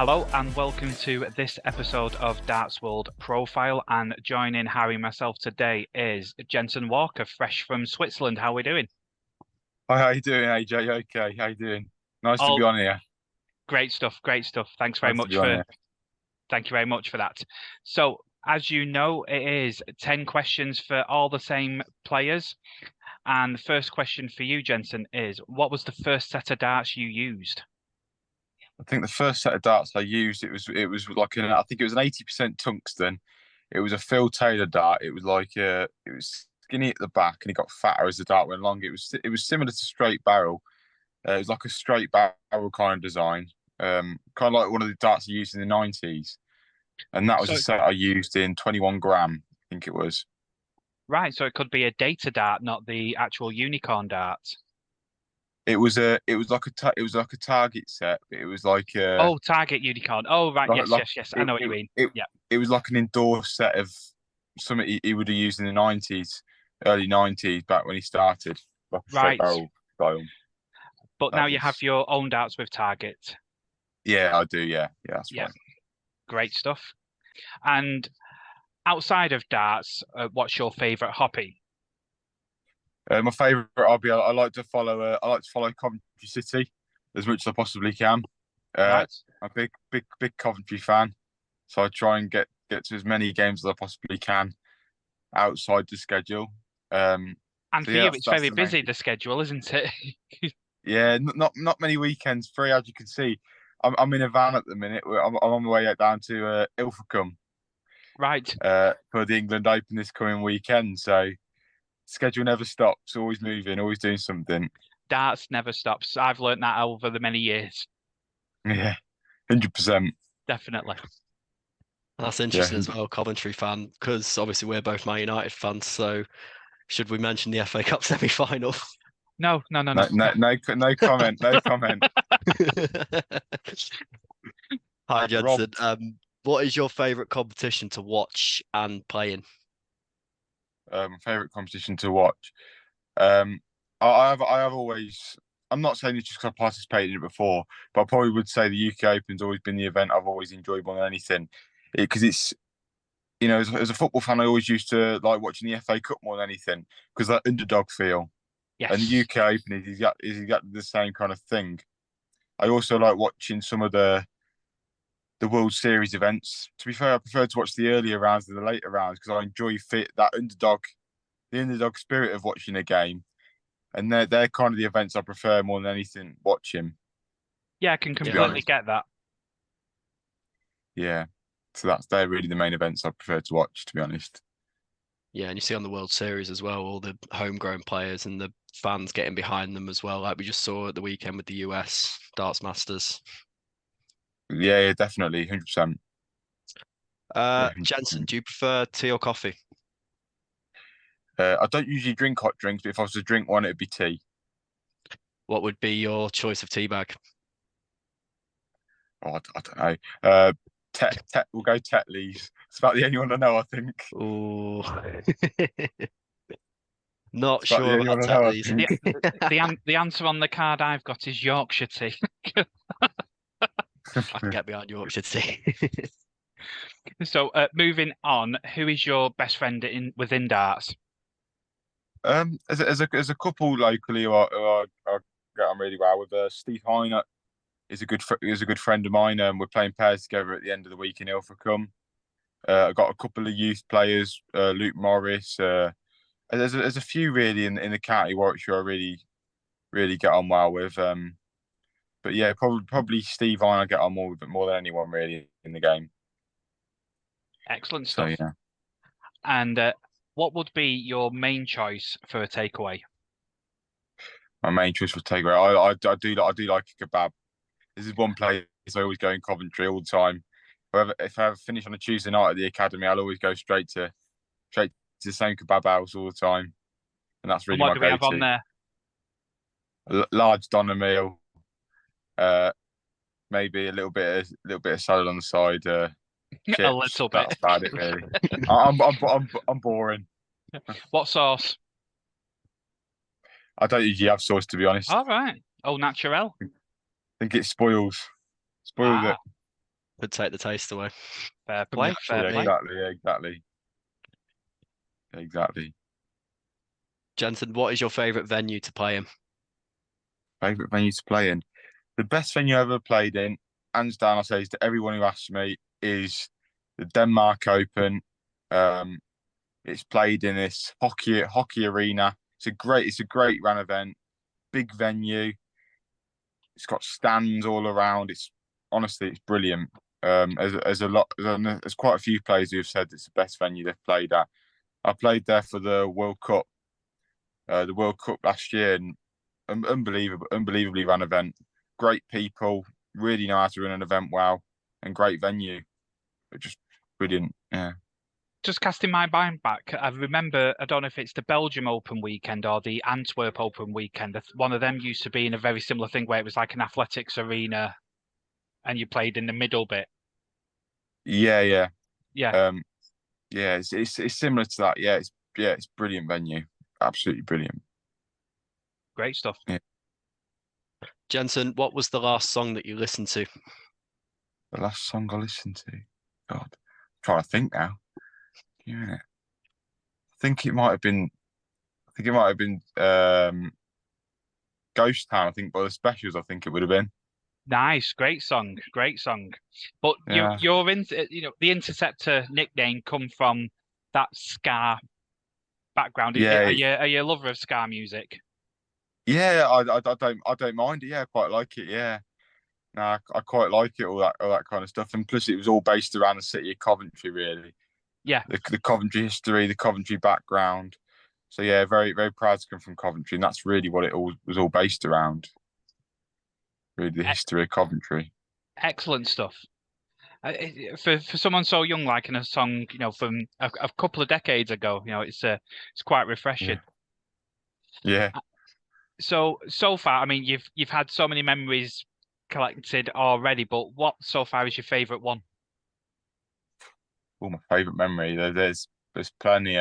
Hello and welcome to this episode of Darts World Profile. And joining Harry and myself today is JENSON WALKER, fresh from Switzerland. How are we doing? Hi, how you doing, AJ? Okay, how you doing? Nice to be All on here. great stuff, great stuff. Nice to be on here. Thank you very much for that. So, as you know, it is 10 questions for all the same players. And the first question for you, Jensen, is what was the first set of darts you used? I think the first set of darts I used, it was like I think it was an 80% tungsten. It was a Phil Taylor dart. It was like it was skinny at the back and it got fatter as the dart went along. It was similar to straight barrel. It was like a straight barrel kind of design. Kind of like one of the darts I used in the 90s. And that was So, a set I used in 21 gram, I think it was. right, so it could be a data dart, not the actual unicorn dart. It was like a target set, but it was like Oh, target unicorn. Oh, right, like yes, like yes, yes. I it know what you it, mean. it, Yeah. it was like an endorsed set of something he would have used in the 90s, early 90s, back when he started, like a straight Right. barrel style. But now That you have was your own darts with target. Yeah, I do. Yeah, that's Yeah, right. great stuff. And outside of darts, what's your favorite hobby? My favorite hobby, I like to follow Coventry City as much as I possibly can. Uh, Right. I'm a big Coventry fan, so I try and get to as many games as I possibly can outside the schedule. And So for yeah, you, that's it's that's very the main busy, thing. the schedule, isn't it? Yeah, not many weekends free, as you can see. I'm in a van at the minute. I'm on my way out down to Ilfracombe Right. for the England Open this coming weekend. So schedule never stops, always moving, always doing something. Darts never stops. I've learned that over the many years. Yeah, 100%. Definitely. That's Yeah, interesting as 100. well, Coventry fan, because obviously we're both Man United fans. So should we mention the FA Cup semi-final? No, no, no, No, no. no, no, no comment, no comment. Hi, Jensen. Robbed. What is your favourite competition to watch and play in? Favorite competition to watch. Um, I have always. I'm not saying it's just because I participated in it before, but I probably would say the UK Open's always been the event I've always enjoyed more than anything. Because as a football fan, I always used to like watching the FA Cup more than anything because that underdog feel. And the Yes. UK Open is exactly the same kind of thing. I also like watching some of the World Series events. To be fair, I prefer to watch the earlier rounds than the later rounds because I enjoy the underdog spirit of watching a game. And they're kind of the events I prefer more than anything watching, Yeah, I can to be Yeah, completely honest. get that. Yeah. So they're really the main events I prefer to watch, to be honest. yeah, and you see on the World Series as well, all the homegrown players and the fans getting behind them as well, like we just saw at the weekend with the US Darts Masters. Yeah, definitely, 100%. Yeah, Jensen, 100%. do you prefer tea or coffee? I don't usually drink hot drinks, but if I was to drink one, it'd be tea. What would be your choice of tea bag? Oh, I don't know. We'll go Tetley's. It's about the only one I know, I think. Oh, not It's about the sure only about one I know, I Tetley's. The, think. the answer on the card I've got is Yorkshire tea. I can get behind Yorkshire tea. So, moving on, who is your best friend within darts? As a couple locally who I get on really well with, Steve Heiner is a good friend of mine. We're playing pairs together at the end of the week in Ilfracombe. I've got a couple of youth players, Luke Morris. There's a few really in the county Warwickshire I really get on well with. But yeah, probably Steve Heiner I get on more with more than anyone really in the game. Excellent So stuff. yeah, And what would be your main choice for a takeaway? my main choice for takeaway. I do like a kebab. This is one place I always go in Coventry all the time. If I ever finish on a Tuesday night at the academy, I'll always go straight to the same kebab house all the time, and that's And really what my do we have on go-to. there? Large doner meal, uh, maybe a little bit of salad on the side, A chips. little bit. That's about it, really. I'm boring. What sauce? I don't usually have sauce, to be honest. All right. Oh, naturel. I think it spoils Ah, it. Would take the taste away. Fair play, fair Yeah, play. exactly. Jensen, what is your favourite venue to play in? Favorite venue to play in? The best venue I ever played in, hands down, I say to everyone who asks me, is the Denmark Open. It's played in this hockey arena. It's a great run event. Big venue. It's got stands all around. Honestly, it's brilliant. There's quite a few players who have said it's the best venue they've played at. I played there for the World Cup last year, and unbelievably run event. Great people, really know how to run an event well, and great venue. Just brilliant. Yeah. Just casting my mind back, I remember, I don't know if it's the Belgium Open weekend or the Antwerp Open weekend. One of them used to be in a very similar thing where it was like an athletics arena and you played in the middle bit. Yeah. Yeah. It's similar to that. It's brilliant venue. Absolutely brilliant. Great stuff. Yeah. Jensen, what was the last song that you listened to? The last song I listened to? God, I'm trying to think now. Give me a minute. I think it might have been Ghost Town, I think, by the Specials, I think it would have been. Nice, great song. But Yeah. the Interceptor nickname come from that ska background. Yeah. Are you a lover of ska music? Yeah, I don't mind it. Yeah, I quite like it. Yeah. No, I quite like it, all that kind of stuff. And plus it was all based around the city of Coventry, really. Yeah. The Coventry history, the Coventry background. So yeah, very, very proud to come from Coventry, and that's really what it all was all based around. Really, the history of Coventry. Excellent stuff. For someone so young, liking a song, from a couple of decades ago, it's quite refreshing. Yeah. So far, I mean, you've had so many memories collected already, but what so far is your favourite one? Oh, my favourite memory. There's plenty.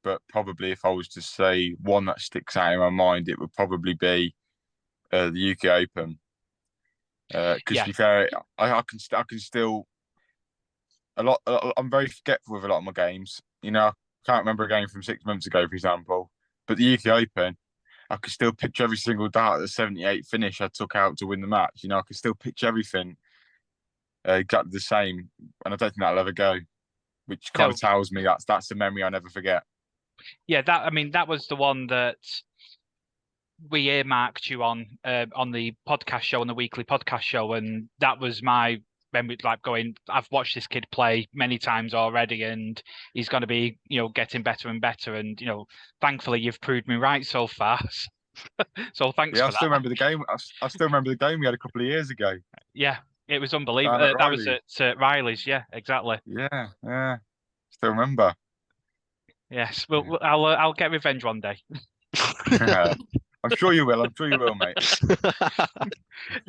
But probably if I was to say one that sticks out in my mind, it would probably be the UK Open. Because to be fair, I can still I'm very forgetful with a lot of my games. I can't remember a game from 6 months ago, for example. But the UK Open, I could still picture every single dart at the 78 finish I took out to win the match. I could still picture everything exactly the same, and I don't think that'll ever go. Which kind of tells me that's a memory I never forget. Yeah, that was the one that we earmarked you on the podcast show, on the weekly podcast show, and that was my memory. Like going, I've watched this kid play many times already, and he's going to be, getting better and better. And thankfully, you've proved me right so far. So thanks for that. I still remember the game. I still remember the game we had a couple of years ago. Yeah, it was unbelievable. That was at Riley's. Yeah, exactly. Yeah. Still remember. Yes, well, I'll get revenge one day. I'm sure you will, mate.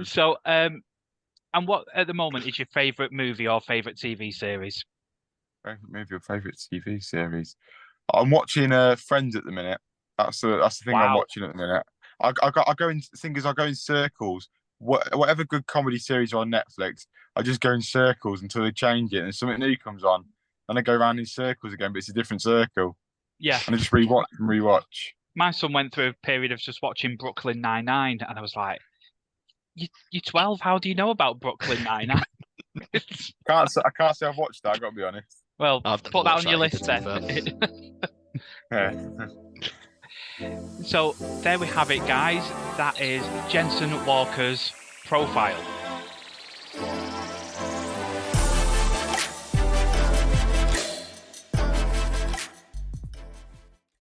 So, and what at the moment is your favourite movie or favourite TV series? Favourite movie or favourite TV series? I'm watching Friends at the minute. That's the thing. Wow. I'm watching at the minute. I go in circles. Whatever good comedy series are on Netflix, I just go in circles until they change it and something new comes on. And I go around in circles again, but it's a different circle. Yeah. And I just rewatch. My son went through a period of just watching Brooklyn Nine-Nine, and I was like, "You're 12. How do you know about Brooklyn Nine-Nine?" I can't say I've watched that. I got to be honest. Well, put that on your list then. Yeah. So there we have it, guys. That is Jenson Walker's profile.